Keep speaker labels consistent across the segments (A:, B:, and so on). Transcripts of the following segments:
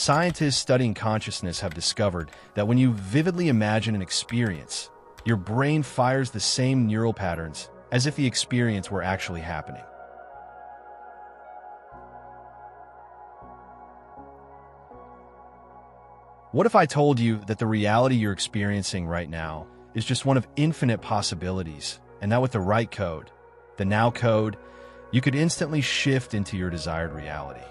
A: Scientists studying consciousness have discovered that when you vividly imagine an experience, your brain fires the same neural patterns as if the experience were actually happening. What if I told you that the reality you're experiencing right now is just one of infinite possibilities, and that with the right code, the now code, you could instantly shift into your desired reality?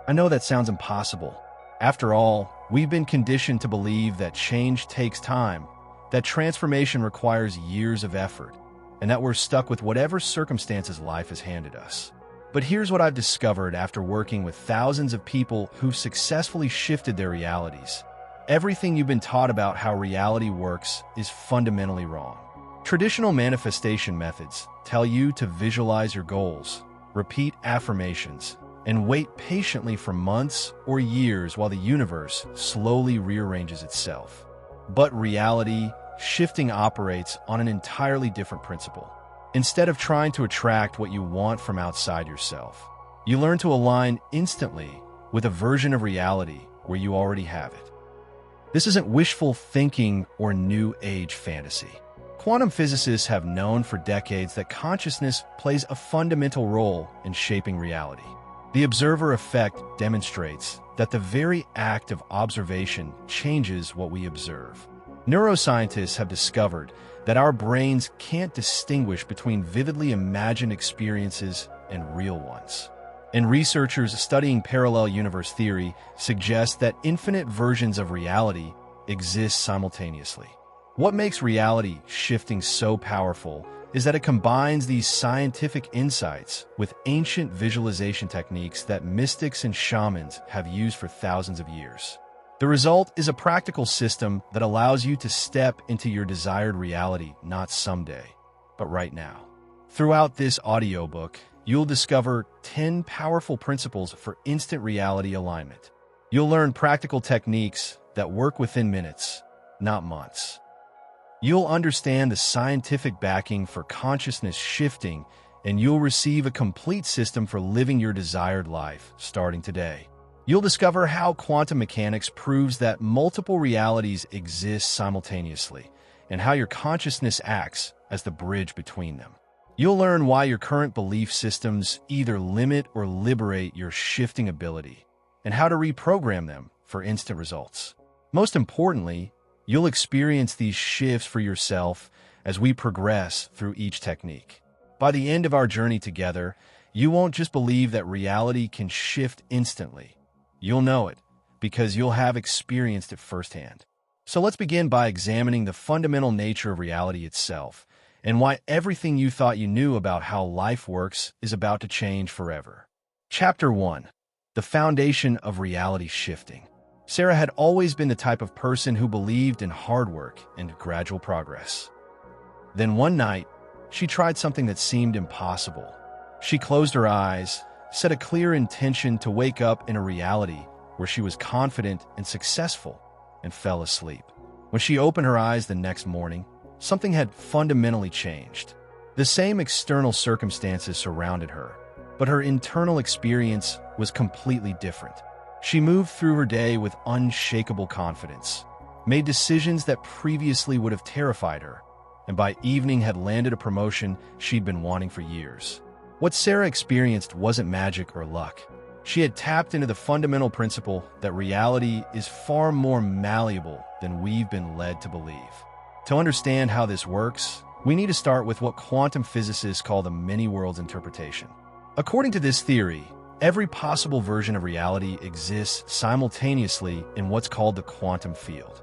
A: I know that sounds impossible. After all, we've been conditioned to believe that change takes time, that transformation requires years of effort, and that we're stuck with whatever circumstances life has handed us. But here's what I've discovered after working with thousands of people who've successfully shifted their realities. Everything you've been taught about how reality works is fundamentally wrong. Traditional manifestation methods tell you to visualize your goals, repeat affirmations, and wait patiently for months or years while the universe slowly rearranges itself. But reality shifting operates on an entirely different principle. Instead of trying to attract what you want from outside yourself, you learn to align instantly with a version of reality where you already have it. This isn't wishful thinking or new age fantasy. Quantum physicists have known for decades that consciousness plays a fundamental role in shaping reality. The observer effect demonstrates that the very act of observation changes what we observe. Neuroscientists have discovered that our brains can't distinguish between vividly imagined experiences and real ones. And researchers studying parallel universe theory suggest that infinite versions of reality exist simultaneously. What makes reality shifting so powerful is that it combines these scientific insights with ancient visualization techniques that mystics and shamans have used for thousands of years. The result is a practical system that allows you to step into your desired reality not someday, but right now. Throughout this audiobook, you'll discover 10 powerful principles for instant reality alignment. You'll learn practical techniques that work within minutes, not months. You'll understand the scientific backing for consciousness shifting, and you'll receive a complete system for living your desired life starting today. You'll discover how quantum mechanics proves that multiple realities exist simultaneously, and how your consciousness acts as the bridge between them. You'll learn why your current belief systems either limit or liberate your shifting ability, and how to reprogram them for instant results. Most importantly, you'll experience these shifts for yourself as we progress through each technique. By the end of our journey together, you won't just believe that reality can shift instantly. You'll know it because you'll have experienced it firsthand. So let's begin by examining the fundamental nature of reality itself and why everything you thought you knew about how life works is about to change forever. Chapter 1. The Foundation of Reality Shifting. Sarah had always been the type of person who believed in hard work and gradual progress. Then one night, she tried something that seemed impossible. She closed her eyes, set a clear intention to wake up in a reality where she was confident and successful, and fell asleep. When she opened her eyes the next morning, something had fundamentally changed. The same external circumstances surrounded her, but her internal experience was completely different. She moved through her day with unshakable confidence, made decisions that previously would have terrified her, and by evening had landed a promotion she'd been wanting for years. What Sarah experienced wasn't magic or luck. She had tapped into the fundamental principle that reality is far more malleable than we've been led to believe. To understand how this works, we need to start with what quantum physicists call the many worlds interpretation. According to this theory, every possible version of reality exists simultaneously in what's called the quantum field.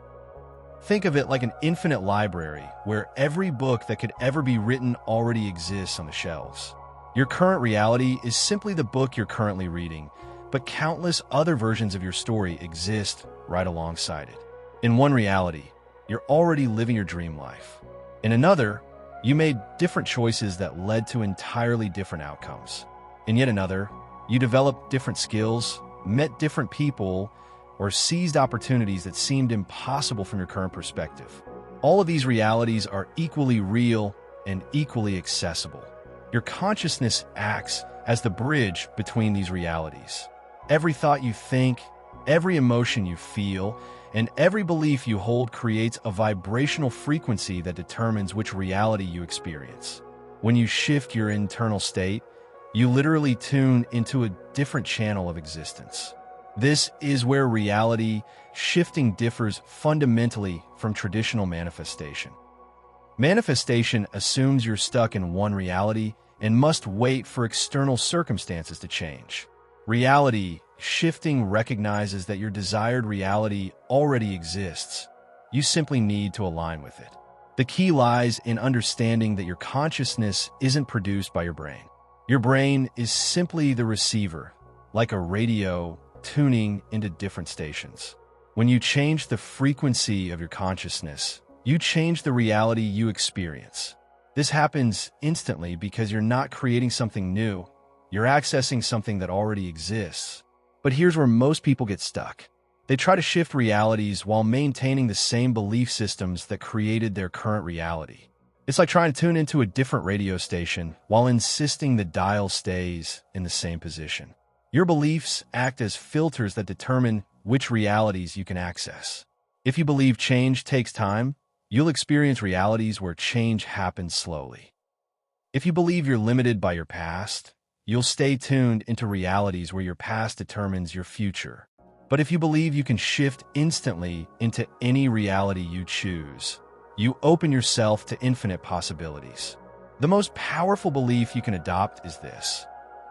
A: Think of it like an infinite library where every book that could ever be written already exists on the shelves. Your current reality is simply the book you're currently reading, but countless other versions of your story exist right alongside it. In one reality, you're already living your dream life. In another, you made different choices that led to entirely different outcomes. In yet another, you developed different skills, met different people, or seized opportunities that seemed impossible from your current perspective. All of these realities are equally real and equally accessible. Your consciousness acts as the bridge between these realities. Every thought you think, Every emotion you feel and every belief you hold creates a vibrational frequency that determines which reality you experience. When you shift your internal state, you literally tune into a different channel of existence. This is where reality shifting differs fundamentally from traditional manifestation. Manifestation assumes you're stuck in one reality and must wait for external circumstances to change. Reality shifting recognizes that your desired reality already exists. You simply need to align with it. The key lies in understanding that your consciousness isn't produced by your brain. Your brain is simply the receiver, like a radio tuning into different stations. When you change the frequency of your consciousness, you change the reality you experience. This happens instantly because you're not creating something new. You're accessing something that already exists. But here's where most people get stuck. They try to shift realities while maintaining the same belief systems that created their current reality. It's like trying to tune into a different radio station while insisting the dial stays in the same position. Your beliefs act as filters that determine which realities you can access. If you believe change takes time, you'll experience realities where change happens slowly. If you believe you're limited by your past, you'll stay tuned into realities where your past determines your future. But if you believe you can shift instantly into any reality you choose, you open yourself to infinite possibilities. The most powerful belief you can adopt is this: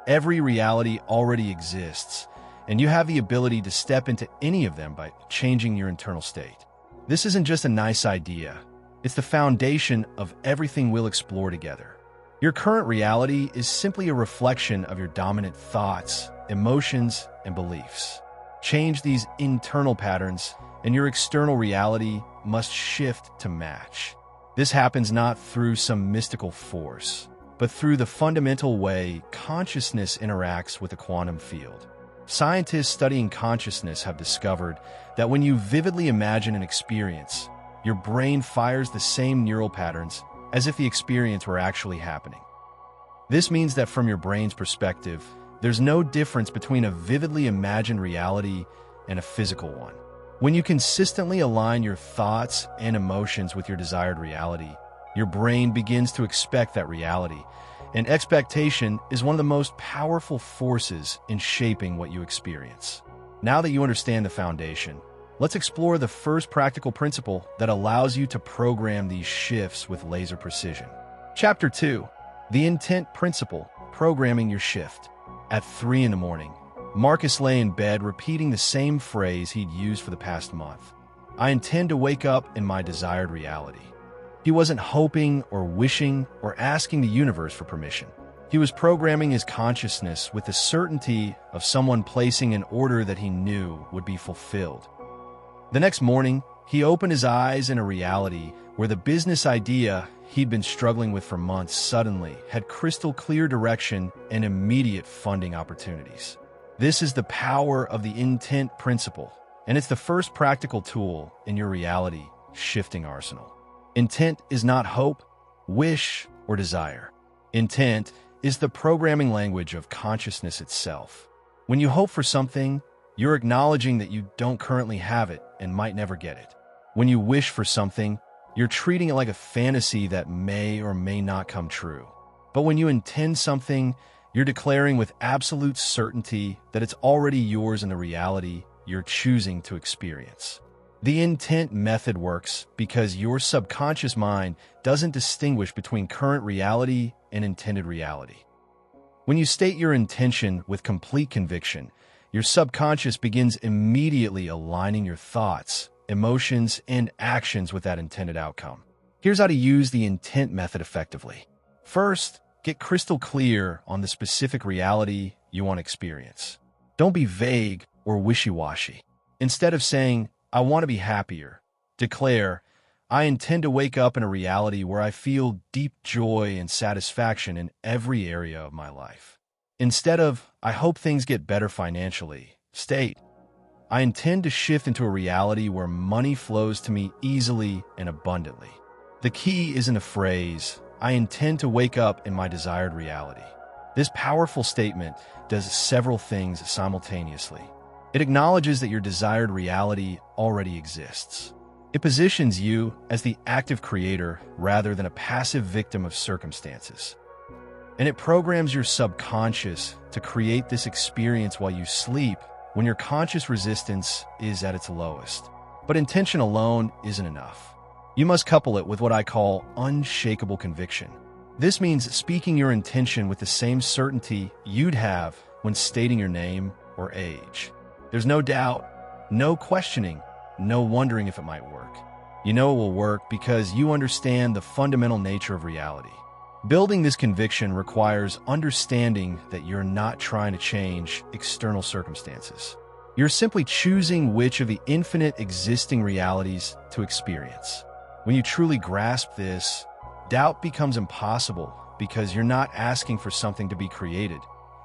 A: every reality already exists, and you have the ability to step into any of them by changing your internal state. This isn't just a nice idea. It's the foundation of everything we'll explore together. Your current reality is simply a reflection of your dominant thoughts, emotions, and beliefs. Change these internal patterns, and your external reality must shift to match. This happens not through some mystical force, but through the fundamental way consciousness interacts with the quantum field. Scientists studying consciousness have discovered that when you vividly imagine an experience, your brain fires the same neural patterns as if the experience were actually happening. This means that from your brain's perspective, there's no difference between a vividly imagined reality and a physical one. When you consistently align your thoughts and emotions with your desired reality, your brain begins to expect that reality, and expectation is one of the most powerful forces in shaping what you experience. Now that you understand the foundation, let's explore the first practical principle that allows you to program these shifts with laser precision. Chapter 2. The Intent Principle, Programming Your Shift. At 3 a.m, Marcus lay in bed repeating the same phrase he'd used for the past month. I intend to wake up in my desired reality. He wasn't hoping or wishing or asking the universe for permission. He was programming his consciousness with the certainty of someone placing an order that he knew would be fulfilled. The next morning, he opened his eyes in a reality where the business idea he'd been struggling with for months suddenly had crystal clear direction and immediate funding opportunities. This is the power of the intent principle, and it's the first practical tool in your reality shifting arsenal. Intent is not hope, wish, or desire. Intent is the programming language of consciousness itself. When you hope for something, you're acknowledging that you don't currently have it and might never get it. When you wish for something, you're treating it like a fantasy that may or may not come true. But when you intend something, you're declaring with absolute certainty that it's already yours in the reality you're choosing to experience. The intent method works because your subconscious mind doesn't distinguish between current reality and intended reality. When you state your intention with complete conviction, your subconscious begins immediately aligning your thoughts, emotions, and actions with that intended outcome. Here's how to use the intent method effectively. First, get crystal clear on the specific reality you want to experience. Don't be vague or wishy-washy. Instead of saying, I want to be happier, declare, I intend to wake up in a reality where I feel deep joy and satisfaction in every area of my life. Instead of, I hope things get better financially, state, I intend to shift into a reality where money flows to me easily and abundantly. The key isn't a phrase, I intend to wake up in my desired reality. This powerful statement does several things simultaneously. It acknowledges that your desired reality already exists. It positions you as the active creator rather than a passive victim of circumstances. And it programs your subconscious to create this experience while you sleep when your conscious resistance is at its lowest. But intention alone isn't enough. You must couple it with what I call unshakable conviction. This means speaking your intention with the same certainty you'd have when stating your name or age. There's no doubt, no questioning, no wondering if it might work. You know it will work because you understand the fundamental nature of reality. Building this conviction requires understanding that you're not trying to change external circumstances. You're simply choosing which of the infinite existing realities to experience. When you truly grasp this, doubt becomes impossible because you're not asking for something to be created.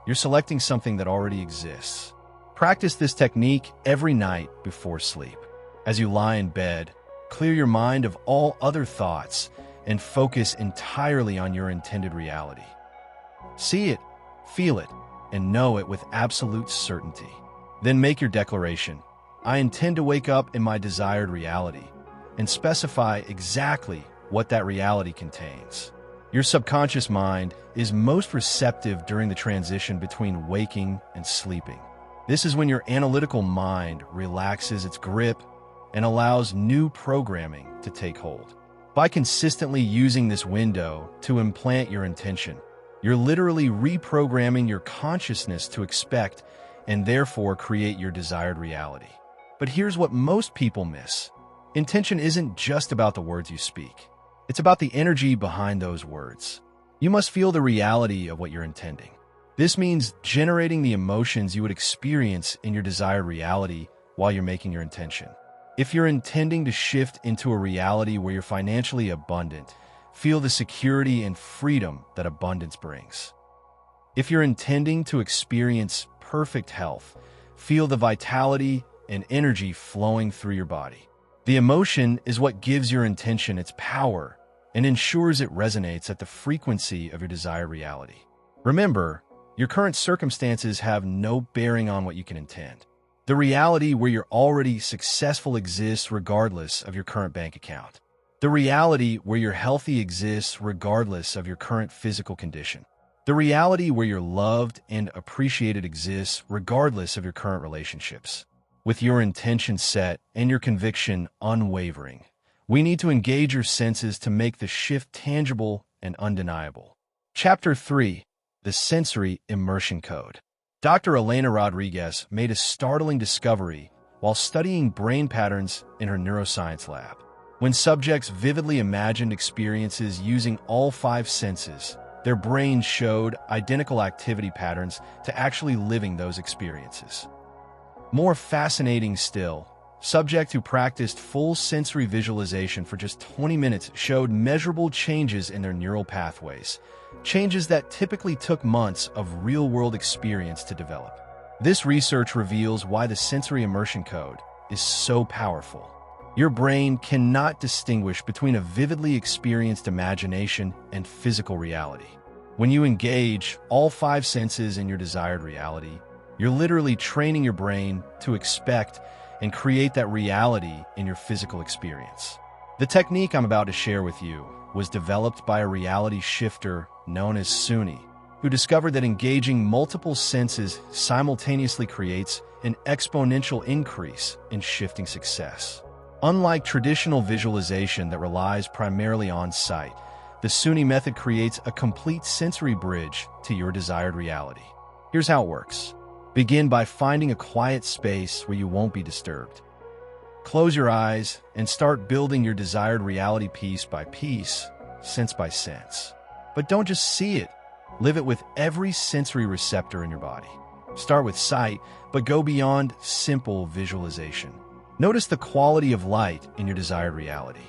A: You're selecting something that already exists. Practice this technique every night before sleep. As you lie in bed, clear your mind of all other thoughts and focus entirely on your intended reality. See it, feel it, and know it with absolute certainty. Then make your declaration. I intend to wake up in my desired reality, and specify exactly what that reality contains. Your subconscious mind is most receptive during the transition between waking and sleeping. This is when your analytical mind relaxes its grip and allows new programming to take hold. By consistently using this window to implant your intention, you're literally reprogramming your consciousness to expect and therefore create your desired reality. But here's what most people miss. Intention isn't just about the words you speak. It's about the energy behind those words. You must feel the reality of what you're intending. This means generating the emotions you would experience in your desired reality while you're making your intention. If you're intending to shift into a reality where you're financially abundant, feel the security and freedom that abundance brings. If you're intending to experience perfect health, feel the vitality and energy flowing through your body. The emotion is what gives your intention its power and ensures it resonates at the frequency of your desired reality. Remember, your current circumstances have no bearing on what you can intend. The reality where you're already successful exists regardless of your current bank account. The reality where you're healthy exists regardless of your current physical condition. The reality where you're loved and appreciated exists regardless of your current relationships. With your intention set and your conviction unwavering, we need to engage your senses to make the shift tangible and undeniable. Chapter 3. The Sensory Immersion Code. Dr. Elena Rodriguez made a startling discovery while studying brain patterns in her neuroscience lab. When subjects vividly imagined experiences using all 5 senses, their brains showed identical activity patterns to actually living those experiences. More fascinating still, subjects who practiced full sensory visualization for just 20 minutes showed measurable changes in their neural pathways, changes that typically took months of real-world experience to develop. This research reveals why the sensory immersion code is so powerful. Your brain cannot distinguish between a vividly experienced imagination and physical reality. When you engage all 5 senses in your desired reality, you're literally training your brain to expect and create that reality in your physical experience. The technique I'm about to share with you was developed by a reality shifter known as Suni, who discovered that engaging multiple senses simultaneously creates an exponential increase in shifting success. Unlike traditional visualization that relies primarily on sight, the Suni method creates a complete sensory bridge to your desired reality. Here's how it works. Begin by finding a quiet space where you won't be disturbed. Close your eyes and start building your desired reality piece by piece, sense by sense. But don't just see it. Live it with every sensory receptor in your body. Start with sight, but go beyond simple visualization. Notice the quality of light in your desired reality.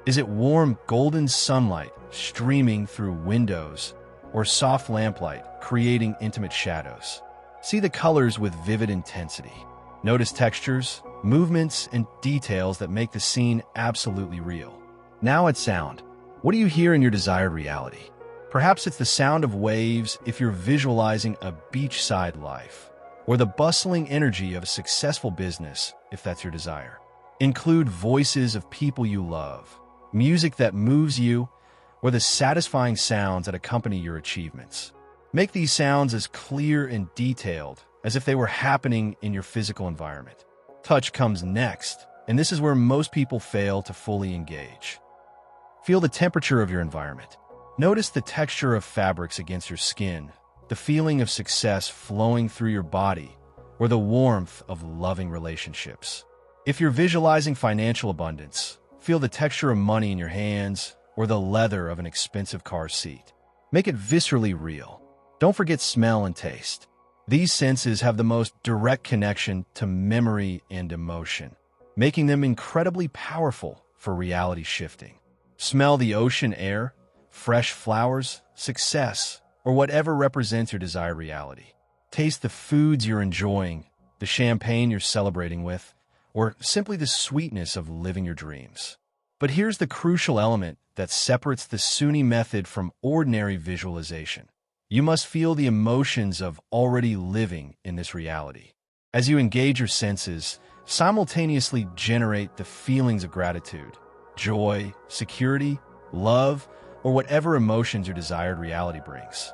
A: Is it warm, golden sunlight streaming through windows, or soft lamplight creating intimate shadows? See the colors with vivid intensity. Notice textures, movements, and details that make the scene absolutely real. Now it's sound. What do you hear in your desired reality? Perhaps it's the sound of waves if you're visualizing a beachside life, or the bustling energy of a successful business, if that's your desire. Include voices of people you love, music that moves you, or the satisfying sounds that accompany your achievements. Make these sounds as clear and detailed as if they were happening in your physical environment. Touch comes next, and this is where most people fail to fully engage. Feel the temperature of your environment. Notice the texture of fabrics against your skin, the feeling of success flowing through your body, or the warmth of loving relationships. If you're visualizing financial abundance, feel the texture of money in your hands or the leather of an expensive car seat. Make it viscerally real. Don't forget smell and taste. These senses have the most direct connection to memory and emotion, making them incredibly powerful for reality shifting. Smell the ocean air, fresh flowers, success, or whatever represents your desired reality. Taste the foods you're enjoying, the champagne you're celebrating with, or simply the sweetness of living your dreams. But here's the crucial element that separates the Sunni method from ordinary visualization. You must feel the emotions of already living in this reality. As you engage your senses, simultaneously generate the feelings of gratitude, joy, security, love, or whatever emotions your desired reality brings.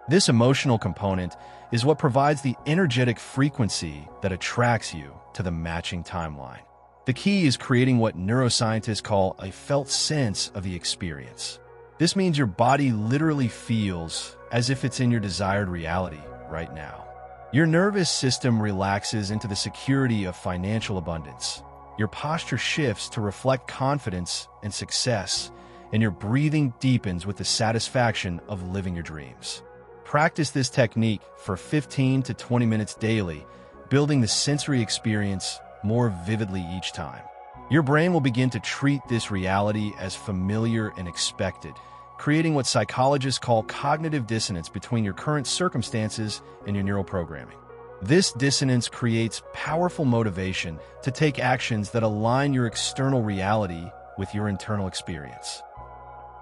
A: This emotional component is what provides the energetic frequency that attracts you to the matching timeline. The key is creating what neuroscientists call a felt sense of the experience. This means your body literally feels as if it's in your desired reality right now. Your nervous system relaxes into the security of financial abundance. Your posture shifts to reflect confidence and success, and your breathing deepens with the satisfaction of living your dreams. Practice this technique for 15 to 20 minutes daily, building the sensory experience more vividly each time. Your brain will begin to treat this reality as familiar and expected, creating what psychologists call cognitive dissonance between your current circumstances and your neural programming. This dissonance creates powerful motivation to take actions that align your external reality with your internal experience.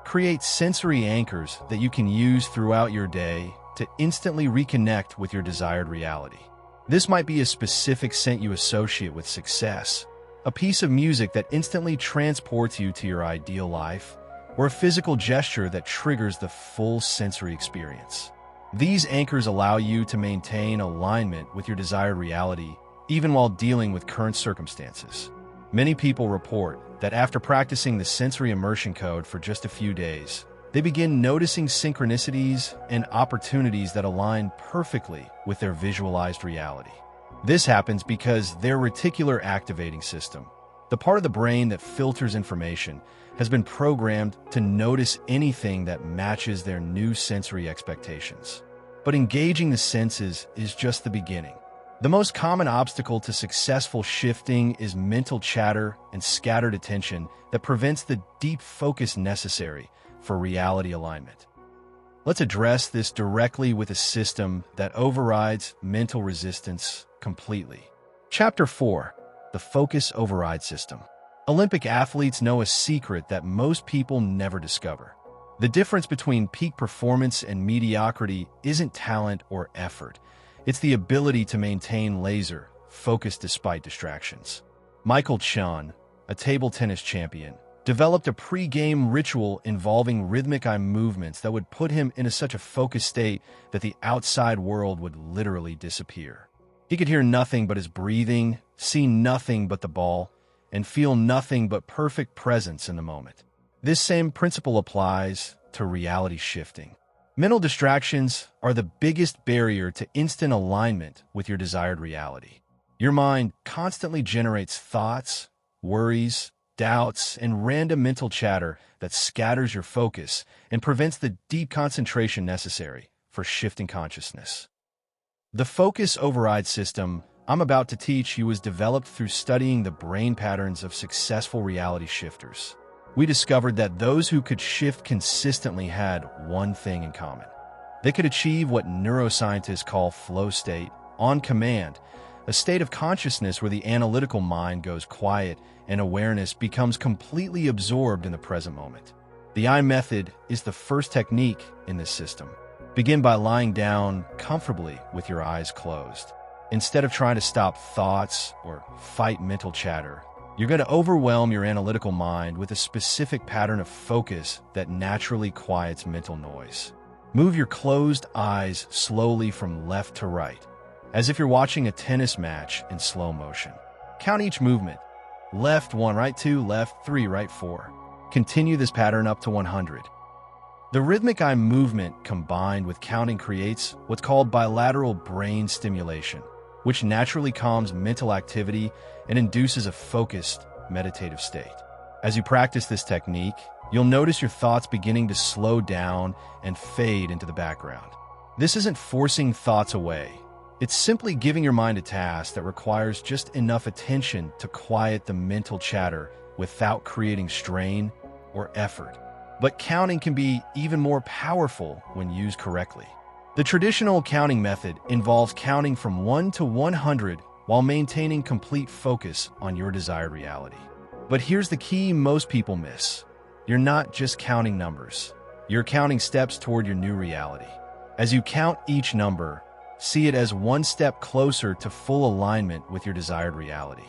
A: Create sensory anchors that you can use throughout your day to instantly reconnect with your desired reality. This might be a specific scent you associate with success, a piece of music that instantly transports you to your ideal life, or a physical gesture that triggers the full sensory experience. These anchors allow you to maintain alignment with your desired reality, even while dealing with current circumstances. Many people report that after practicing the sensory immersion code for just a few days, they begin noticing synchronicities and opportunities that align perfectly with their visualized reality. This happens because their reticular activating system, the part of the brain that filters information, has been programmed to notice anything that matches their new sensory expectations. But engaging the senses is just the beginning. The most common obstacle to successful shifting is mental chatter and scattered attention that prevents the deep focus necessary for reality alignment. Let's address this directly with a system that overrides mental resistance completely. Chapter 4: The Focus Override System. Olympic athletes know a secret that most people never discover. The difference between peak performance and mediocrity isn't talent or effort. It's the ability to maintain laser focus despite distractions. Michael Chun, a table tennis champion, developed a pre-game ritual involving rhythmic eye movements that would put him in such a focused state that the outside world would literally disappear. He could hear nothing but his breathing, see nothing but the ball, and feel nothing but perfect presence in the moment. This same principle applies to reality shifting. Mental distractions are the biggest barrier to instant alignment with your desired reality. Your mind constantly generates thoughts, worries, doubts, and random mental chatter that scatters your focus and prevents the deep concentration necessary for shifting consciousness. The focus override system I'm about to teach you was developed through studying the brain patterns of successful reality shifters. We discovered that those who could shift consistently had one thing in common. They could achieve what neuroscientists call flow state on command, a state of consciousness where the analytical mind goes quiet and awareness becomes completely absorbed in the present moment. The eye method is the first technique in this system. Begin by lying down comfortably with your eyes closed. Instead of trying to stop thoughts or fight mental chatter, you're going to overwhelm your analytical mind with a specific pattern of focus that naturally quiets mental noise. Move your closed eyes slowly from left to right, as if you're watching a tennis match in slow motion. Count each movement. Left 1, right 2, left 3, right 4. Continue this pattern up to 100. The rhythmic eye movement combined with counting creates what's called bilateral brain stimulation, which naturally calms mental activity and induces a focused, meditative state. As you practice this technique, you'll notice your thoughts beginning to slow down and fade into the background. This isn't forcing thoughts away. It's simply giving your mind a task that requires just enough attention to quiet the mental chatter without creating strain or effort. But counting can be even more powerful when used correctly. The traditional counting method involves counting from 1 to 100 while maintaining complete focus on your desired reality. But here's the key most people miss. You're not just counting numbers. You're counting steps toward your new reality. As you count each number, see it as one step closer to full alignment with your desired reality.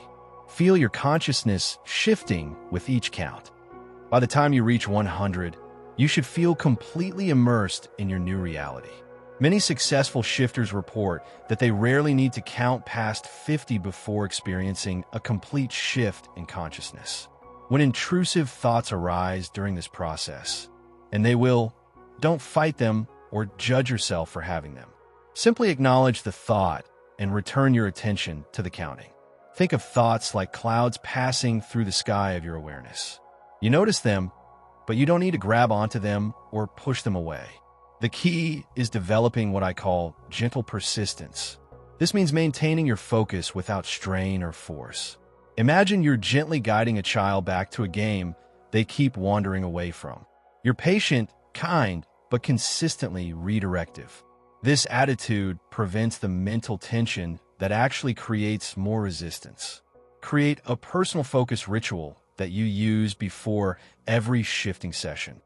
A: Feel your consciousness shifting with each count. By the time you reach 100, you should feel completely immersed in your new reality. Many successful shifters report that they rarely need to count past 50 before experiencing a complete shift in consciousness. When intrusive thoughts arise during this process, and they will, don't fight them or judge yourself for having them. Simply acknowledge the thought and return your attention to the counting. Think of thoughts like clouds passing through the sky of your awareness. You notice them, but you don't need to grab onto them or push them away. The key is developing what I call gentle persistence. This means maintaining your focus without strain or force. Imagine you're gently guiding a child back to a game they keep wandering away from. You're patient, kind, but consistently redirective. This attitude prevents the mental tension that actually creates more resistance. Create a personal focus ritual that you use before every shifting session.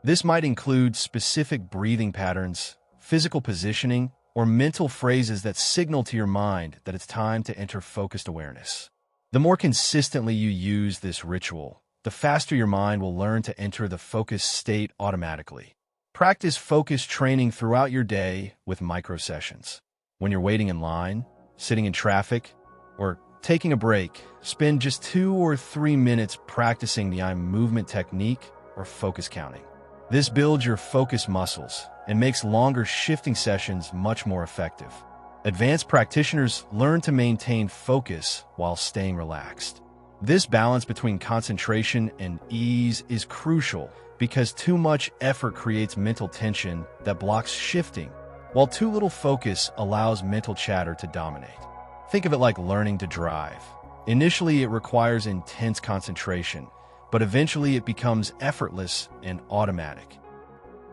A: This might include specific breathing patterns, physical positioning, or mental phrases that signal to your mind that it's time to enter focused awareness. The more consistently you use this ritual, the faster your mind will learn to enter the focused state automatically. Practice focus training throughout your day with micro sessions. When you're waiting in line, sitting in traffic, or taking a break, spend just 2 or 3 minutes practicing the eye movement technique or focus counting. This builds your focus muscles and makes longer shifting sessions much more effective. Advanced practitioners learn to maintain focus while staying relaxed. This balance between concentration and ease is crucial because too much effort creates mental tension that blocks shifting, while too little focus allows mental chatter to dominate. Think of it like learning to drive. Initially, it requires intense concentration, but eventually it becomes effortless and automatic.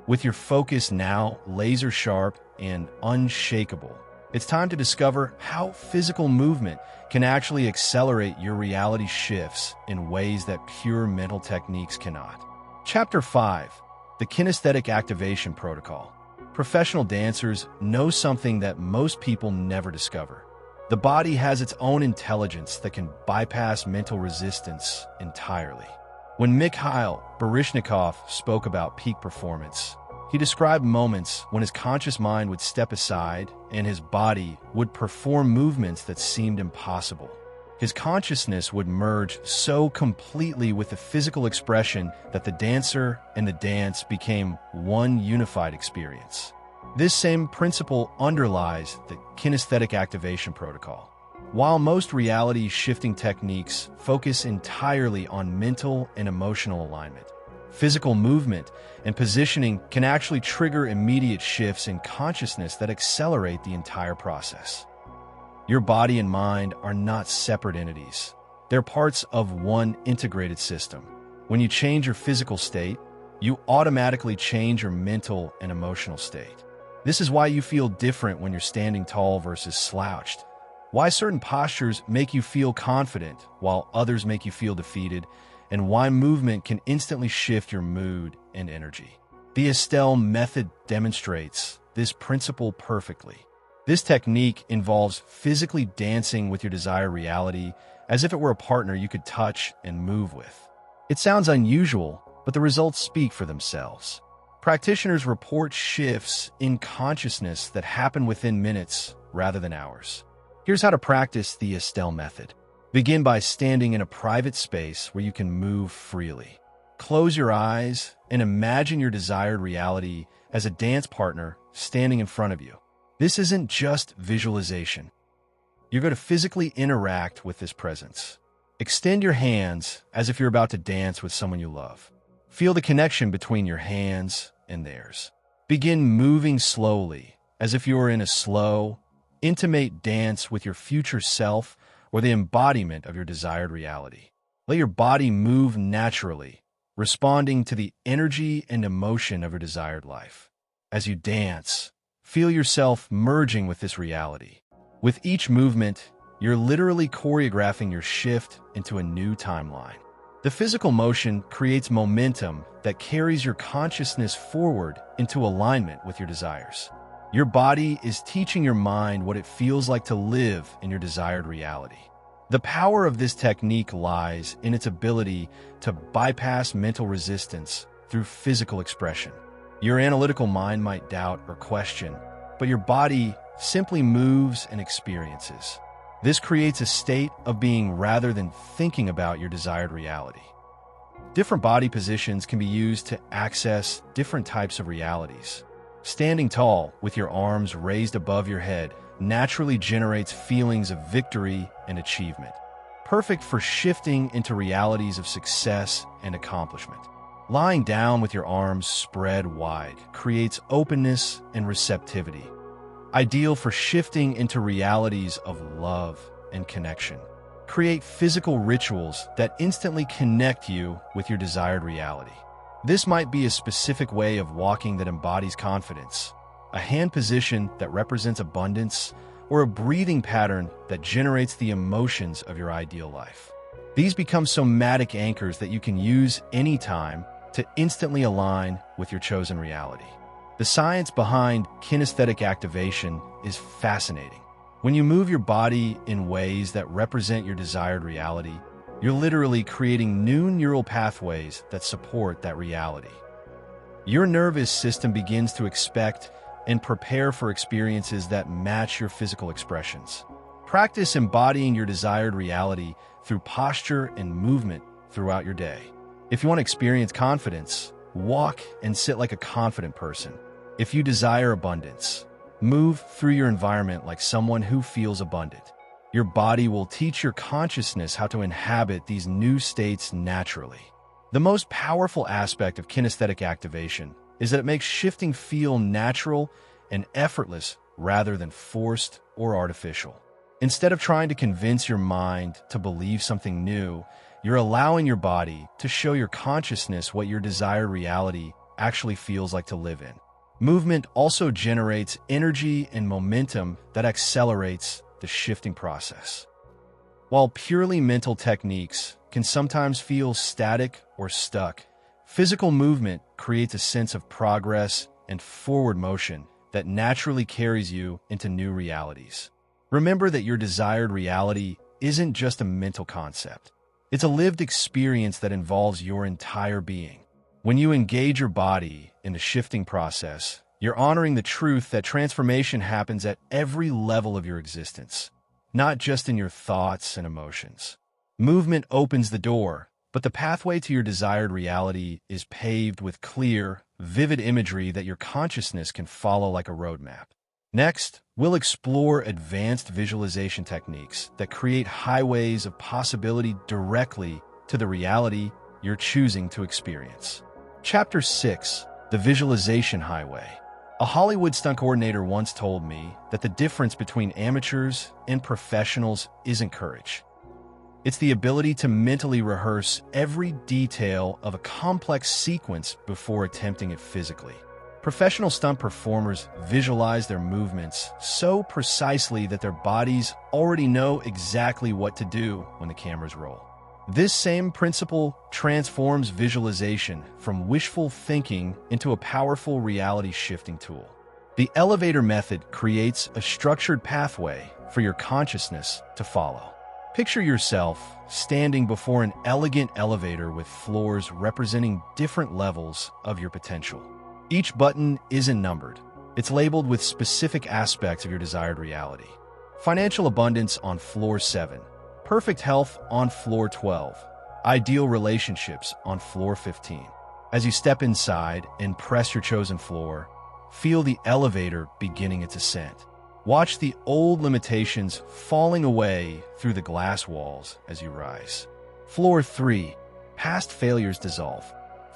A: With your focus now laser sharp and unshakable, it's time to discover how physical movement can actually accelerate your reality shifts in ways that pure mental techniques cannot. Chapter 5: The Kinesthetic Activation Protocol. Professional dancers know something that most people never discover. The body has its own intelligence that can bypass mental resistance entirely. When Mikhail Baryshnikov spoke about peak performance, he described moments when his conscious mind would step aside and his body would perform movements that seemed impossible. His consciousness would merge so completely with the physical expression that the dancer and the dance became one unified experience. This same principle underlies the kinesthetic activation protocol. While most reality-shifting techniques focus entirely on mental and emotional alignment, physical movement and positioning can actually trigger immediate shifts in consciousness that accelerate the entire process. Your body and mind are not separate entities. They're parts of one integrated system. When you change your physical state, you automatically change your mental and emotional state. This is why you feel different when you're standing tall versus slouched, why certain postures make you feel confident while others make you feel defeated, and why movement can instantly shift your mood and energy. The Estelle method demonstrates this principle perfectly. This technique involves physically dancing with your desired reality as if it were a partner you could touch and move with. It sounds unusual, but the results speak for themselves. Practitioners report shifts in consciousness that happen within minutes rather than hours. Here's how to practice the Estelle method. Begin by standing in a private space where you can move freely. Close your eyes and imagine your desired reality as a dance partner standing in front of you. This isn't just visualization. You're going to physically interact with this presence. Extend your hands as if you're about to dance with someone you love. Feel the connection between your hands and theirs. Begin moving slowly, as if you were in a slow, intimate dance with your future self or the embodiment of your desired reality. Let your body move naturally, responding to the energy and emotion of your desired life. As you dance, feel yourself merging with this reality. With each movement, you're literally choreographing your shift into a new timeline. The physical motion creates momentum that carries your consciousness forward into alignment with your desires. Your body is teaching your mind what it feels like to live in your desired reality. The power of this technique lies in its ability to bypass mental resistance through physical expression. Your analytical mind might doubt or question, but your body simply moves and experiences. This creates a state of being rather than thinking about your desired reality. Different body positions can be used to access different types of realities. Standing tall with your arms raised above your head naturally generates feelings of victory and achievement, perfect for shifting into realities of success and accomplishment. Lying down with your arms spread wide creates openness and receptivity, ideal for shifting into realities of love and connection. Create physical rituals that instantly connect you with your desired reality. This might be a specific way of walking that embodies confidence, a hand position that represents abundance, or a breathing pattern that generates the emotions of your ideal life. These become somatic anchors that you can use anytime to instantly align with your chosen reality. The science behind kinesthetic activation is fascinating. When you move your body in ways that represent your desired reality, you're literally creating new neural pathways that support that reality. Your nervous system begins to expect and prepare for experiences that match your physical expressions. Practice embodying your desired reality through posture and movement throughout your day. If you want to experience confidence, walk and sit like a confident person. If you desire abundance, move through your environment like someone who feels abundant. Your body will teach your consciousness how to inhabit these new states naturally. The most powerful aspect of kinesthetic activation is that it makes shifting feel natural and effortless rather than forced or artificial. Instead of trying to convince your mind to believe something new, you're allowing your body to show your consciousness what your desired reality actually feels like to live in. Movement also generates energy and momentum that accelerates the shifting process. While purely mental techniques can sometimes feel static or stuck, physical movement creates a sense of progress and forward motion that naturally carries you into new realities. Remember that your desired reality isn't just a mental concept. It's a lived experience that involves your entire being. When you engage your body in the shifting process, you're honoring the truth that transformation happens at every level of your existence, not just in your thoughts and emotions. Movement opens the door, but the pathway to your desired reality is paved with clear, vivid imagery that your consciousness can follow like a roadmap. Next, we'll explore advanced visualization techniques that create highways of possibility directly to the reality you're choosing to experience. Chapter 6: The Visualization Highway. A Hollywood stunt coordinator once told me that the difference between amateurs and professionals isn't courage. It's the ability to mentally rehearse every detail of a complex sequence before attempting it physically. Professional stunt performers visualize their movements so precisely that their bodies already know exactly what to do when the cameras roll. This same principle transforms visualization from wishful thinking into a powerful reality-shifting tool. The elevator method creates a structured pathway for your consciousness to follow. Picture yourself standing before an elegant elevator with floors representing different levels of your potential. Each button isn't numbered. It's labeled with specific aspects of your desired reality. Financial abundance on floor 7. Perfect health on floor 12. Ideal relationships on floor 15. As you step inside and press your chosen floor, feel the elevator beginning its ascent. Watch the old limitations falling away through the glass walls as you rise. Floor 3. Past failures dissolve.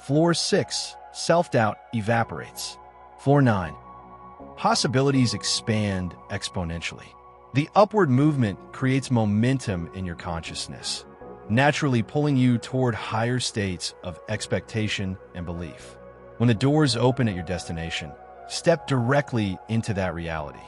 A: Floor 6. Self-doubt evaporates. Floor 9. Possibilities expand exponentially. The upward movement creates momentum in your consciousness, naturally pulling you toward higher states of expectation and belief. When the doors open at your destination, step directly into that reality.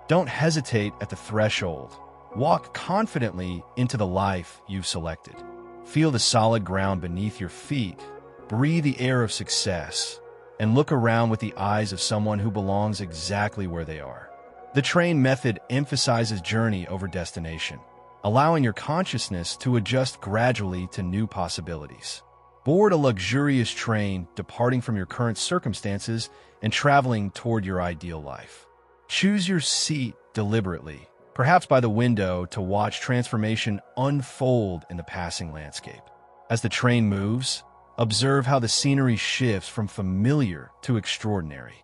A: Don't hesitate at the threshold. Walk confidently into the life you've selected. Feel the solid ground beneath your feet. Breathe the air of success, and look around with the eyes of someone who belongs exactly where they are. The train method emphasizes journey over destination, allowing your consciousness to adjust gradually to new possibilities. Board a luxurious train departing from your current circumstances and traveling toward your ideal life. Choose your seat deliberately, perhaps by the window, to watch transformation unfold in the passing landscape. As the train moves, observe how the scenery shifts from familiar to extraordinary.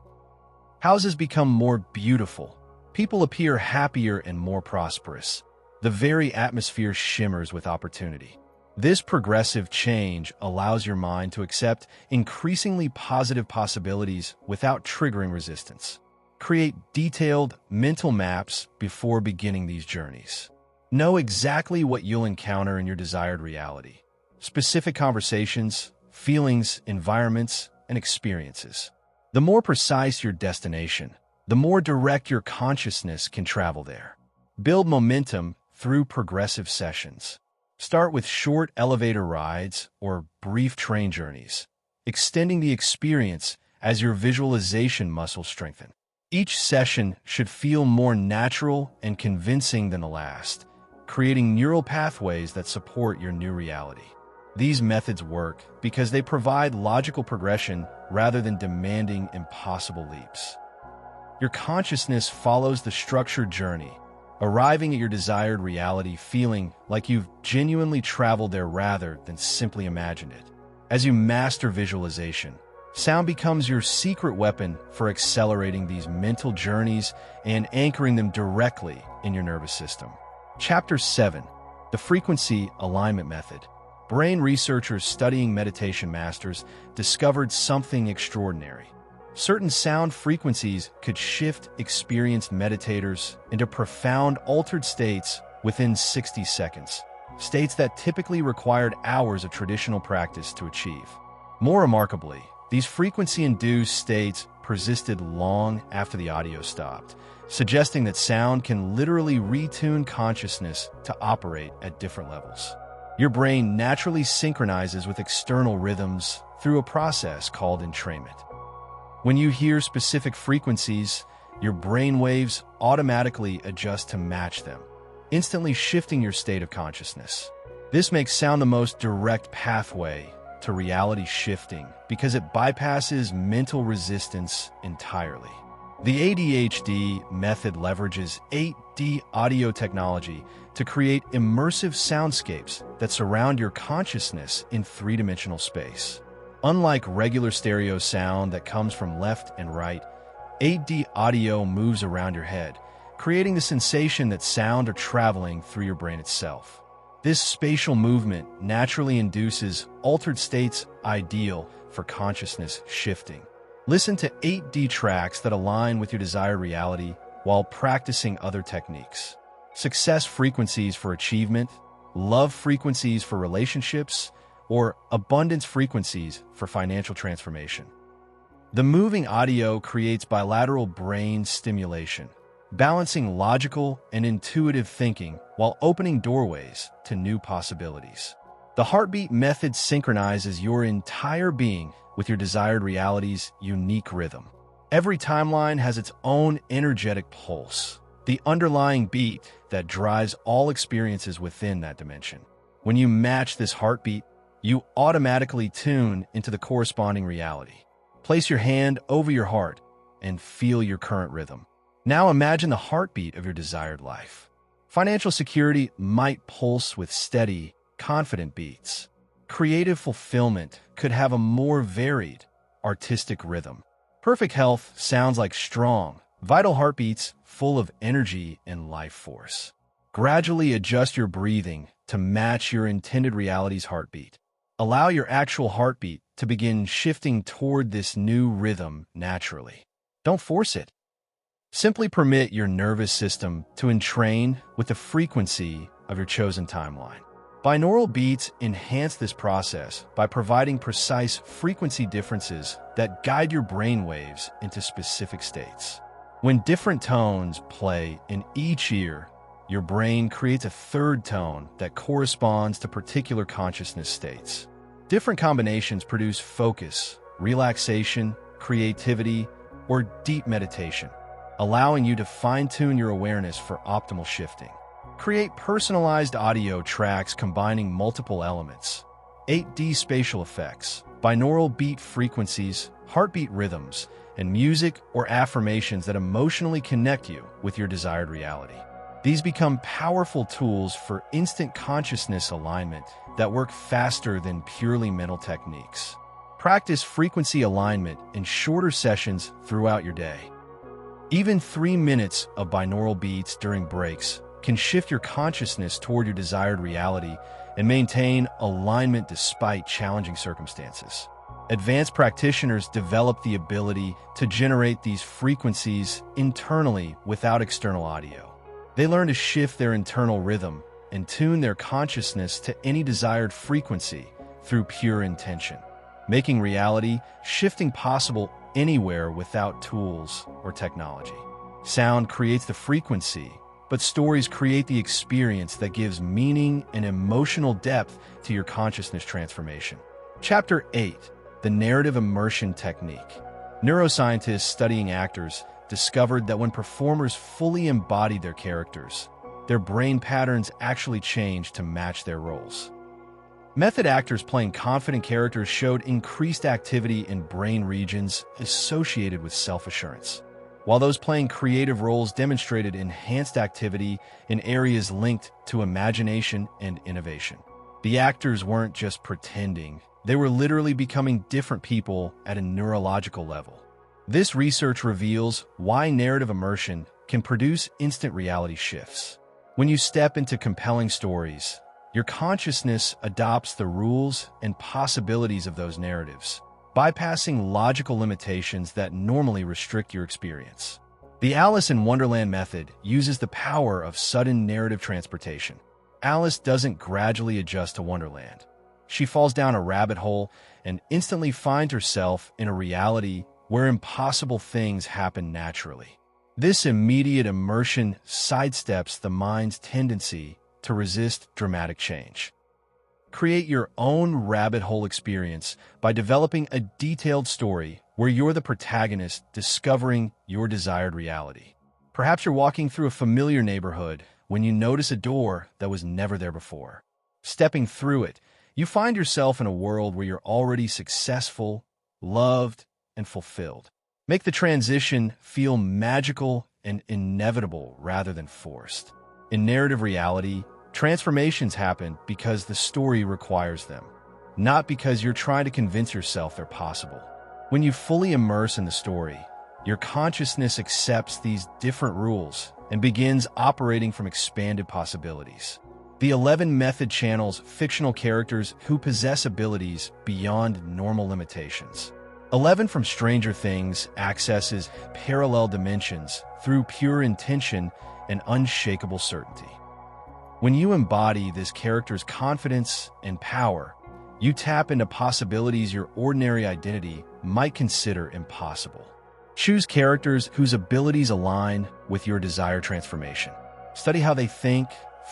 A: Houses become more beautiful. People appear happier and more prosperous. The very atmosphere shimmers with opportunity. This progressive change allows your mind to accept increasingly positive possibilities without triggering resistance. Create detailed mental maps before beginning these journeys. Know exactly what you'll encounter in your desired reality. Specific conversations, feelings, environments, and experiences. The more precise your destination, the more direct your consciousness can travel there. Build momentum through progressive sessions. Start with short elevator rides or brief train journeys, extending the experience as your visualization muscles strengthen. Each session should feel more natural and convincing than the last, creating neural pathways that support your new reality. These methods work because they provide logical progression rather than demanding impossible leaps. Your consciousness follows the structured journey, arriving at your desired reality feeling like you've genuinely traveled there rather than simply imagined it. As you master visualization, sound becomes your secret weapon for accelerating these mental journeys and anchoring them directly in your nervous system. Chapter 7. The Frequency Alignment Method. Brain researchers studying meditation masters discovered something extraordinary. Certain sound frequencies could shift experienced meditators into profound altered states within 60 seconds, states that typically required hours of traditional practice to achieve. More remarkably, these frequency-induced states persisted long after the audio stopped, suggesting that sound can literally retune consciousness to operate at different levels. Your brain naturally synchronizes with external rhythms through a process called entrainment. When you hear specific frequencies, your brain waves automatically adjust to match them, instantly shifting your state of consciousness. This makes sound the most direct pathway to reality shifting because it bypasses mental resistance entirely. The ADHD method leverages 8D audio technology to create immersive soundscapes that surround your consciousness in three-dimensional space. Unlike regular stereo sound that comes from left and right, 8D audio moves around your head, creating the sensation that sound are traveling through your brain itself. This spatial movement naturally induces altered states ideal for consciousness shifting. Listen to 8D tracks that align with your desired reality while practicing other techniques. Success frequencies for achievement, love frequencies for relationships, or abundance frequencies for financial transformation. The moving audio creates bilateral brain stimulation, balancing logical and intuitive thinking while opening doorways to new possibilities. The heartbeat method synchronizes your entire being with your desired reality's unique rhythm. Every timeline has its own energetic pulse, the underlying beat that drives all experiences within that dimension. When you match this heartbeat, you automatically tune into the corresponding reality. Place your hand over your heart and feel your current rhythm. Now imagine the heartbeat of your desired life. Financial security might pulse with steady, confident beats. Creative fulfillment could have a more varied, artistic rhythm. Perfect health sounds like strong, vital heartbeats full of energy and life force. Gradually adjust your breathing to match your intended reality's heartbeat. Allow your actual heartbeat to begin shifting toward this new rhythm naturally. Don't force it. Simply permit your nervous system to entrain with the frequency of your chosen timeline. Binaural beats enhance this process by providing precise frequency differences that guide your brain waves into specific states. When different tones play in each ear, your brain creates a third tone that corresponds to particular consciousness states. Different combinations produce focus, relaxation, creativity, or deep meditation, allowing you to fine-tune your awareness for optimal shifting. Create personalized audio tracks combining multiple elements, 8D spatial effects, binaural beat frequencies, heartbeat rhythms, and music or affirmations that emotionally connect you with your desired reality. These become powerful tools for instant consciousness alignment that work faster than purely mental techniques. Practice frequency alignment in shorter sessions throughout your day. Even 3 minutes of binaural beats during breaks can shift your consciousness toward your desired reality and maintain alignment despite challenging circumstances. Advanced practitioners develop the ability to generate these frequencies internally without external audio. They learn to shift their internal rhythm and tune their consciousness to any desired frequency through pure intention, making reality shifting possible anywhere without tools or technology. Sound creates the frequency, but stories create the experience that gives meaning and emotional depth to your consciousness transformation. Chapter 8: The Narrative Immersion Technique. Neuroscientists studying actors discovered that when performers fully embodied their characters, their brain patterns actually changed to match their roles. Method actors playing confident characters showed increased activity in brain regions associated with self-assurance, while those playing creative roles demonstrated enhanced activity in areas linked to imagination and innovation. The actors weren't just pretending, they were literally becoming different people at a neurological level. This research reveals why narrative immersion can produce instant reality shifts. When you step into compelling stories, your consciousness adopts the rules and possibilities of those narratives, bypassing logical limitations that normally restrict your experience. The Alice in Wonderland method uses the power of sudden narrative transportation. Alice doesn't gradually adjust to Wonderland. She falls down a rabbit hole and instantly finds herself in a reality where impossible things happen naturally. This immediate immersion sidesteps the mind's tendency to resist dramatic change. Create your own rabbit hole experience by developing a detailed story where you're the protagonist discovering your desired reality. Perhaps you're walking through a familiar neighborhood when you notice a door that was never there before. Stepping through it, you find yourself in a world where you're already successful, loved, and fulfilled. Make the transition feel magical and inevitable rather than forced. In narrative reality, transformations happen because the story requires them, not because you're trying to convince yourself they're possible. When you fully immerse in the story, your consciousness accepts these different rules and begins operating from expanded possibilities. The 11 method channels fictional characters who possess abilities beyond normal limitations. 11 from Stranger Things accesses parallel dimensions through pure intention and unshakable certainty. When you embody this character's confidence and power, you tap into possibilities your ordinary identity might consider impossible. Choose characters whose abilities align with your desired transformation. Study how they think,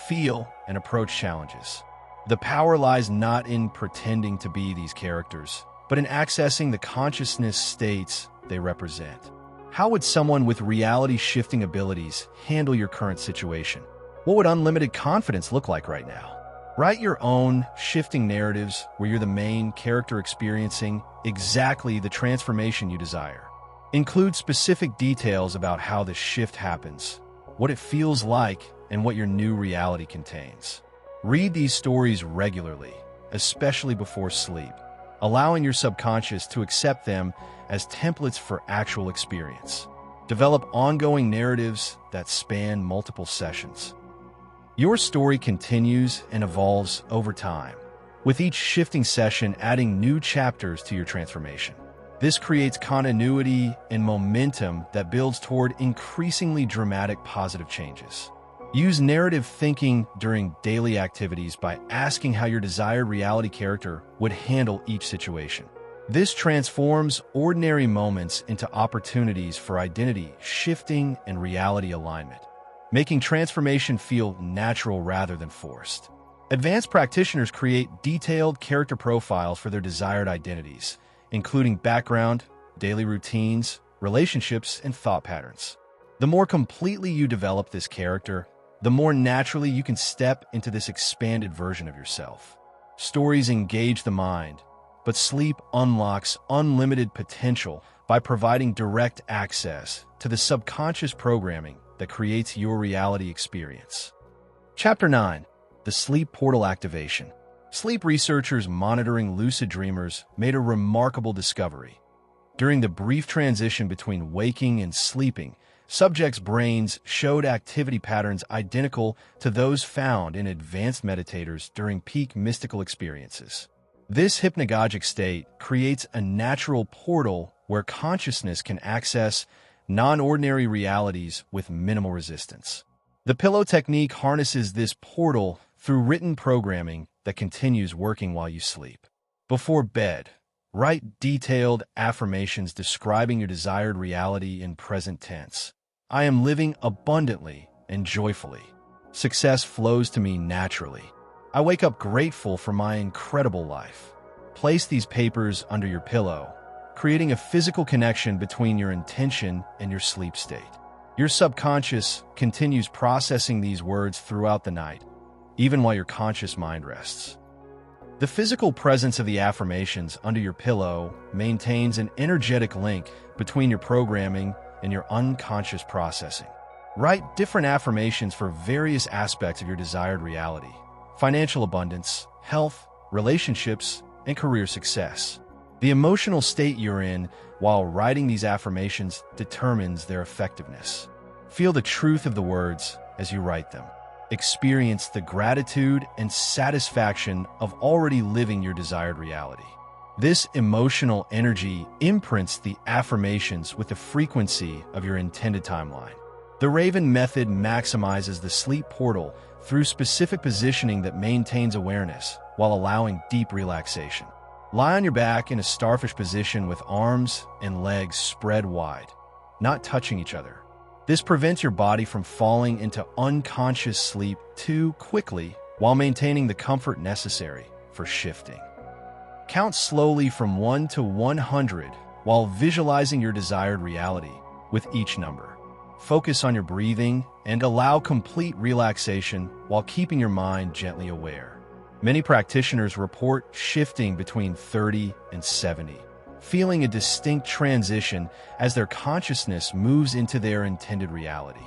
A: feel, and approach challenges. The power lies not in pretending to be these characters, but in accessing the consciousness states they represent. How would someone with reality-shifting abilities handle your current situation? What would unlimited confidence look like right now? Write your own shifting narratives where you're the main character experiencing exactly the transformation you desire. Include specific details about how the shift happens, what it feels like, and what your new reality contains. Read these stories regularly, especially before sleep, allowing your subconscious to accept them as templates for actual experience. Develop ongoing narratives that span multiple sessions. Your story continues and evolves over time, with each shifting session adding new chapters to your transformation. This creates continuity and momentum that builds toward increasingly dramatic positive changes. Use narrative thinking during daily activities by asking how your desired reality character would handle each situation. This transforms ordinary moments into opportunities for identity shifting and reality alignment, making transformation feel natural rather than forced. Advanced practitioners create detailed character profiles for their desired identities, including background, daily routines, relationships, and thought patterns. The more completely you develop this character, the more naturally you can step into this expanded version of yourself. Stories engage the mind, but sleep unlocks unlimited potential by providing direct access to the subconscious programming that creates your reality experience. Chapter 9. The Sleep Portal Activation. Sleep researchers monitoring lucid dreamers made a remarkable discovery. During the brief transition between waking and sleeping, subjects' brains showed activity patterns identical to those found in advanced meditators during peak mystical experiences. This hypnagogic state creates a natural portal where consciousness can access non-ordinary realities with minimal resistance. The pillow technique harnesses this portal through written programming that continues working while you sleep. Before bed, write detailed affirmations describing your desired reality in present tense. I am living abundantly and joyfully. Success flows to me naturally. I wake up grateful for my incredible life. Place these papers under your pillow, creating a physical connection between your intention and your sleep state. Your subconscious continues processing these words throughout the night, even while your conscious mind rests. The physical presence of the affirmations under your pillow maintains an energetic link between your programming and your unconscious processing. Write different affirmations for various aspects of your desired reality: financial abundance, health, relationships, and career success. The emotional state you're in while writing these affirmations determines their effectiveness. Feel the truth of the words as you write them. Experience the gratitude and satisfaction of already living your desired reality. This emotional energy imprints the affirmations with the frequency of your intended timeline. The Raven method maximizes the sleep portal through specific positioning that maintains awareness while allowing deep relaxation. Lie on your back in a starfish position with arms and legs spread wide, not touching each other. This prevents your body from falling into unconscious sleep too quickly while maintaining the comfort necessary for shifting. Count slowly from 1 to 100 while visualizing your desired reality with each number. Focus on your breathing and allow complete relaxation while keeping your mind gently aware. Many practitioners report shifting between 30 and 70, feeling a distinct transition as their consciousness moves into their intended reality.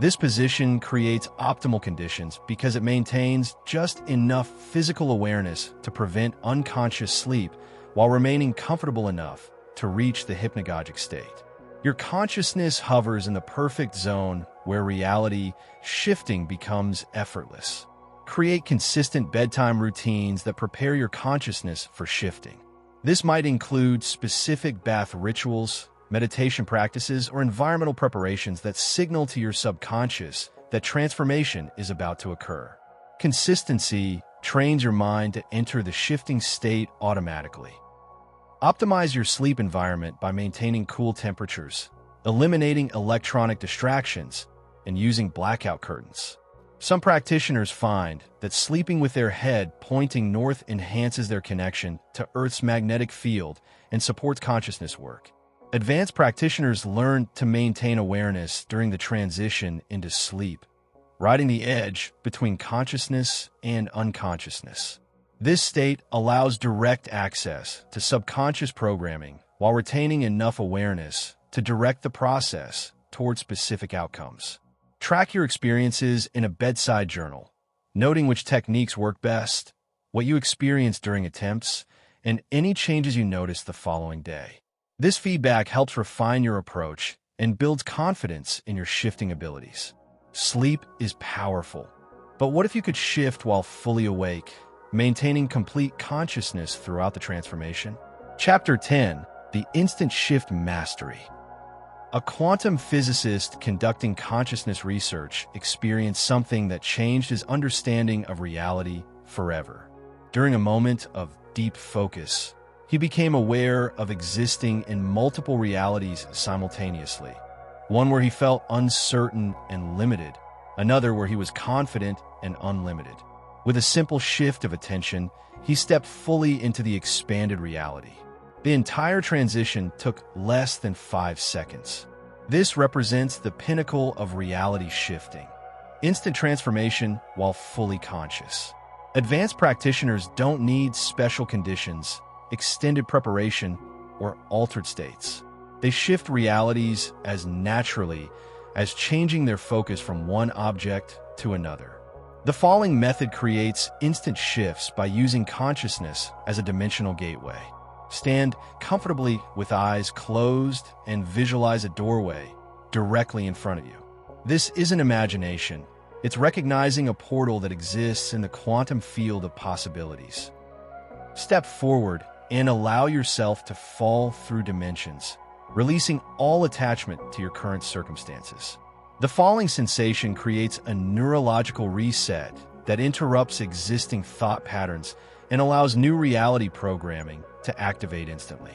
A: This position creates optimal conditions because it maintains just enough physical awareness to prevent unconscious sleep while remaining comfortable enough to reach the hypnagogic state. Your consciousness hovers in the perfect zone where reality shifting becomes effortless. Create consistent bedtime routines that prepare your consciousness for shifting. This might include specific bath rituals, meditation practices, or environmental preparations that signal to your subconscious that transformation is about to occur. Consistency trains your mind to enter the shifting state automatically. Optimize your sleep environment by maintaining cool temperatures, eliminating electronic distractions, and using blackout curtains. Some practitioners find that sleeping with their head pointing north enhances their connection to Earth's magnetic field and supports consciousness work. Advanced practitioners learn to maintain awareness during the transition into sleep, riding the edge between consciousness and unconsciousness. This state allows direct access to subconscious programming while retaining enough awareness to direct the process toward specific outcomes. Track your experiences in a bedside journal, noting which techniques work best, what you experienced during attempts, and any changes you notice the following day. This feedback helps refine your approach and builds confidence in your shifting abilities. Sleep is powerful, but what if you could shift while fully awake, maintaining complete consciousness throughout the transformation? Chapter 10: The Instant Shift Mastery. A quantum physicist conducting consciousness research experienced something that changed his understanding of reality forever. During a moment of deep focus, he became aware of existing in multiple realities simultaneously. One where he felt uncertain and limited, another where he was confident and unlimited. With a simple shift of attention, he stepped fully into the expanded reality. The entire transition took less than 5 seconds. This represents the pinnacle of reality shifting. Instant transformation while fully conscious. Advanced practitioners don't need special conditions, extended preparation, or altered states. They shift realities as naturally as changing their focus from one object to another. The following method creates instant shifts by using consciousness as a dimensional gateway. Stand comfortably with eyes closed and visualize a doorway directly in front of you. This isn't imagination. It's recognizing a portal that exists in the quantum field of possibilities. Step forward and allow yourself to fall through dimensions, releasing all attachment to your current circumstances. The falling sensation creates a neurological reset that interrupts existing thought patterns and allows new reality programming to activate instantly.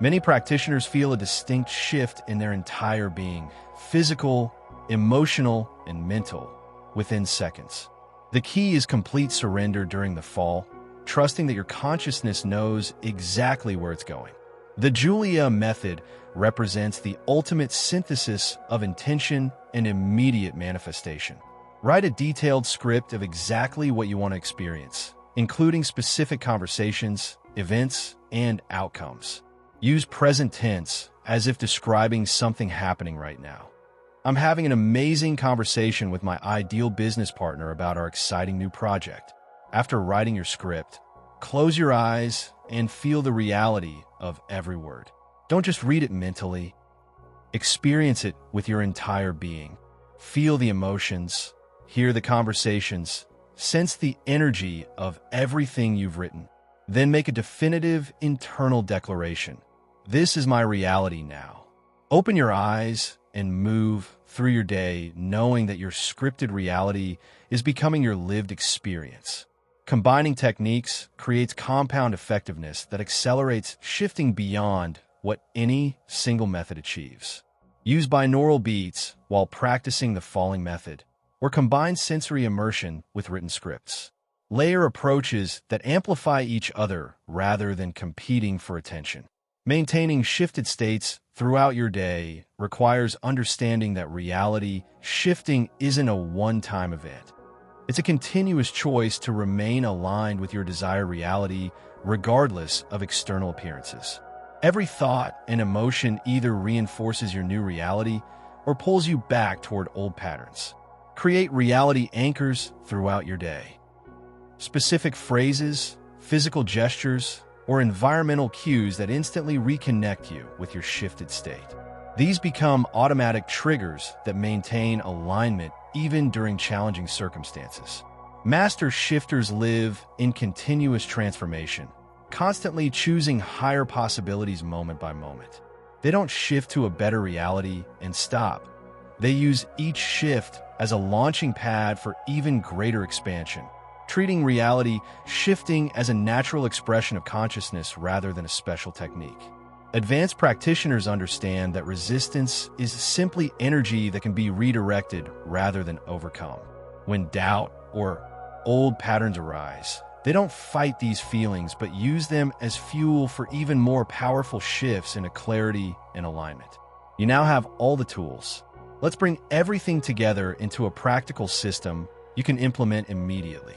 A: Many practitioners feel a distinct shift in their entire being, physical, emotional, and mental, within seconds. The key is complete surrender during the fall, trusting that your consciousness knows exactly where it's going. The Julia method represents the ultimate synthesis of intention and immediate manifestation. Write a detailed script of exactly what you want to experience, including specific conversations, events, and outcomes. Use present tense as if describing something happening right now. I'm having an amazing conversation with my ideal business partner about our exciting new project. After writing your script, close your eyes and feel the reality of every word. Don't just read it mentally. Experience it with your entire being. Feel the emotions, hear the conversations, sense the energy of everything you've written. Then make a definitive internal declaration. This is my reality now. Open your eyes and move through your day knowing that your scripted reality is becoming your lived experience. Combining techniques creates compound effectiveness that accelerates shifting beyond what any single method achieves. Use binaural beats while practicing the falling method, or combine sensory immersion with written scripts. Layer approaches that amplify each other rather than competing for attention. Maintaining shifted states throughout your day requires understanding that reality shifting isn't a one-time event. It's a continuous choice to remain aligned with your desired reality regardless of external appearances. Every thought and emotion either reinforces your new reality or pulls you back toward old patterns. Create reality anchors throughout your day. Specific phrases, physical gestures, or environmental cues that instantly reconnect you with your shifted state. These become automatic triggers that maintain alignment even during challenging circumstances. Master shifters live in continuous transformation, constantly choosing higher possibilities moment by moment. They don't shift to a better reality and stop. They use each shift as a launching pad for even greater expansion, treating reality shifting as a natural expression of consciousness rather than a special technique. Advanced practitioners understand that resistance is simply energy that can be redirected rather than overcome. When doubt or old patterns arise, They don't fight these feelings, but use them as fuel for even more powerful shifts into clarity and alignment. You now have all the tools. Let's bring everything together into a practical system you can implement immediately.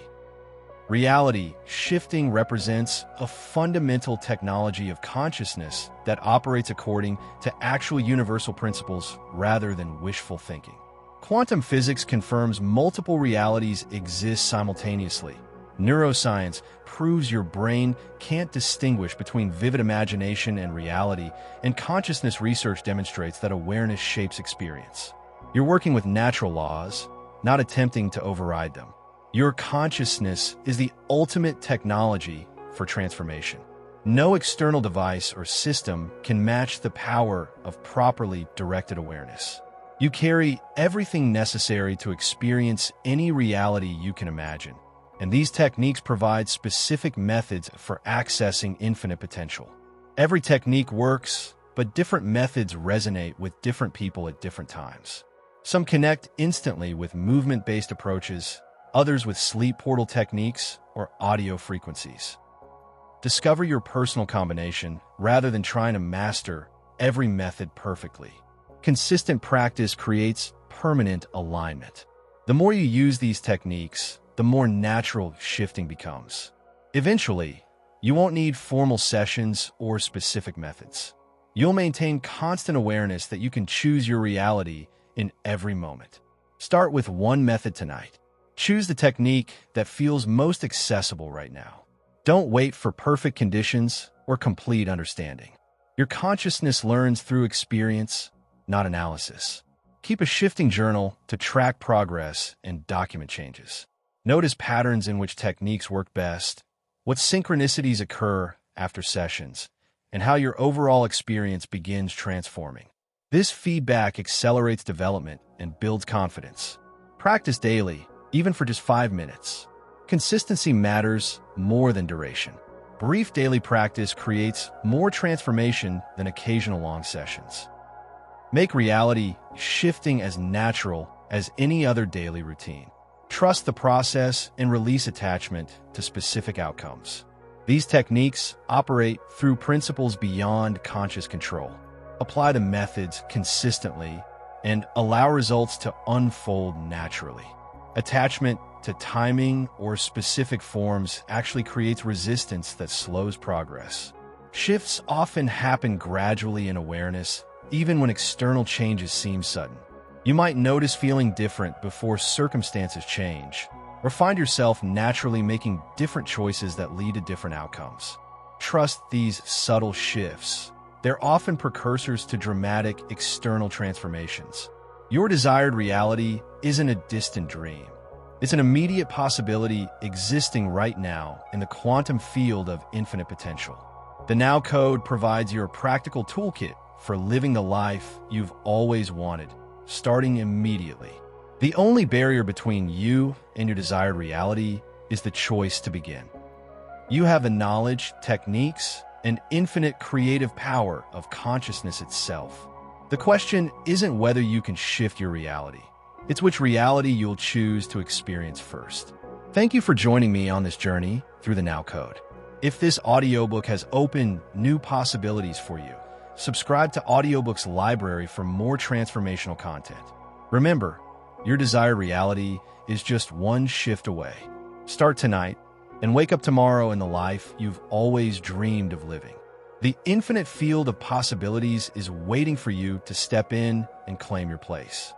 A: Reality shifting represents a fundamental technology of consciousness that operates according to actual universal principles rather than wishful thinking. Quantum physics confirms multiple realities exist simultaneously. Neuroscience proves your brain can't distinguish between vivid imagination and reality, and consciousness research demonstrates that awareness shapes experience. You're working with natural laws, not attempting to override them. Your consciousness is the ultimate technology for transformation. No external device or system can match the power of properly directed awareness. You carry everything necessary to experience any reality you can imagine, and these techniques provide specific methods for accessing infinite potential. Every technique works, but different methods resonate with different people at different times. Some connect instantly with movement-based approaches, others with sleep portal techniques or audio frequencies. Discover your personal combination rather than trying to master every method perfectly. Consistent practice creates permanent alignment. The more you use these techniques, the more natural shifting becomes. Eventually, you won't need formal sessions or specific methods. You'll maintain constant awareness that you can choose your reality in every moment. Start with one method tonight. Choose the technique that feels most accessible right now. Don't wait for perfect conditions or complete understanding. Your consciousness learns through experience, not analysis. Keep a shifting journal to track progress and document changes. Notice patterns in which techniques work best, what synchronicities occur after sessions, and how your overall experience begins transforming. This feedback accelerates development and builds confidence. Practice daily, even for just 5 minutes. Consistency matters more than duration. Brief daily practice creates more transformation than occasional long sessions. Make reality shifting as natural as any other daily routine. Trust the process and release attachment to specific outcomes. These techniques operate through principles beyond conscious control. Apply the methods consistently and allow results to unfold naturally. Attachment to timing or specific forms actually creates resistance that slows progress. Shifts often happen gradually in awareness, even when external changes seem sudden. You might notice feeling different before circumstances change, or find yourself naturally making different choices that lead to different outcomes. Trust these subtle shifts. They're often precursors to dramatic external transformations. Your desired reality isn't a distant dream. It's an immediate possibility existing right now in the quantum field of infinite potential. The Now Code provides your practical toolkit for living the life you've always wanted, starting immediately. The only barrier between you and your desired reality is the choice to begin. You have the knowledge, techniques, and infinite creative power of consciousness itself. The question isn't whether you can shift your reality. It's which reality you'll choose to experience first. Thank you for joining me on this journey through the Now Code. If this audiobook has opened new possibilities for you, subscribe to Audiobooks Library for more transformational content. Remember, your desired reality is just one shift away. Start tonight and wake up tomorrow in the life you've always dreamed of living. The infinite field of possibilities is waiting for you to step in and claim your place.